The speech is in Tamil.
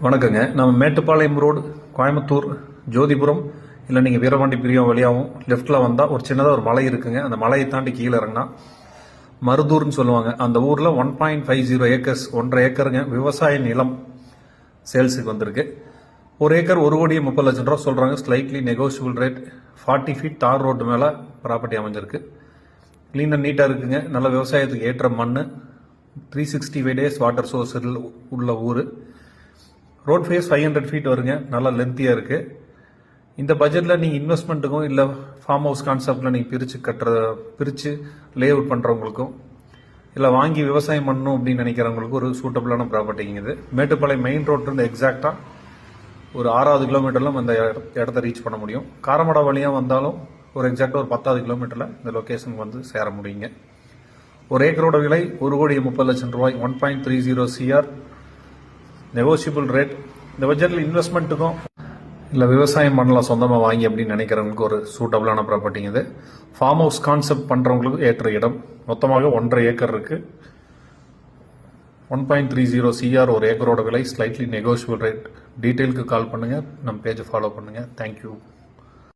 வணக்கங்க. நம்ம மேட்டுப்பாளையம் ரோடு, கோயம்புத்தூர், ஜோதிபுரம், இல்லை நீங்கள் வீரபாண்டி பிரியம் வழியாகவும் லெஃப்டில் வந்தால் ஒரு சின்னதாக ஒரு மலை இருக்குங்க. அந்த மலையை தாண்டி கீழே இறங்கினா மருதூர்னு சொல்லுவாங்க. அந்த ஊரில் 1.50 ஏக்கர்ஸ், 1.5 ஏக்கருங்க விவசாய நிலம் சேல்ஸுக்கு வந்திருக்கு. ஒரு ஏக்கர் 1,30,00,000 ரூபா சொல்கிறாங்க. Slightly negotiable rate. 40 ஃபீட் தார் ரோடு மேலே ப்ராப்பர்ட்டி அமைஞ்சிருக்கு. க்ளீன் அண்ட் நீட்டாக இருக்குங்க. நல்ல விவசாயத்துக்கு ஏற்ற மண், 365 டேஸ் வாட்டர் சோர்ஸ் உள்ள ஊர். ரோட் ஃபேஸ் 500 ஃபீட் வருங்க. நல்லா லென்த்தியாக இருக்குது. இந்த பட்ஜெட்டில் நீங்கள் இன்வெஸ்ட்மெண்ட்டுக்கும் இல்லை ஃபார்ம் ஹவுஸ் கான்செப்டில் நீங்கள் பிரித்து லே அவுட் பண்ணுறவங்களுக்கும் இல்லை வாங்கி விவசாயம் பண்ணணும் அப்படின்னு நினைக்கிறவங்களுக்கும் ஒரு சூட்டபிளான ப்ராப்பர்ட்டிங்க இது. மேட்டுப்பாளையம் மெயின் ரோட்லேருந்து எக்ஸாக்டாக ஒரு 6வது கிலோமீட்டரில் அந்த இடத்த ரீச் பண்ண முடியும். காரமடா வழியாக வந்தாலும் ஒரு எக்ஸாக்டாக ஒரு 10வது கிலோமீட்டரில் இந்த லொக்கேஷனுக்கு வந்து சேர முடியுங்க. ஒரு ஏக்கரோட விலை 1,30,00,000 ரூபாய். 1.30 CR நெகோஷியபிள் ரேட். இந்த பட்ஜெட்டில் இன்வெஸ்ட்மெண்ட்டுக்கும் இல்லை விவசாயம் பண்ணலாம் சொந்தமாக வாங்கி அப்படின்னு நினைக்கிறவங்களுக்கு ஒரு சூட்டபிளான ப்ராப்பர்ட்டிங்க இது. ஃபார்ம் ஹவுஸ் கான்செப்ட் பண்ணுறவங்களுக்கு ஏற்ற இடம். மொத்தமாக 1.5 ஏக்கர் இருக்குது. 1.30 CR ஒரு ஏக்கரோட விலை. Slightly negotiable rate. டீட்டெயிலுக்கு கால் பண்ணுங்கள். நம்ம பேஜை ஃபாலோ பண்ணுங்கள். தேங்க்யூ.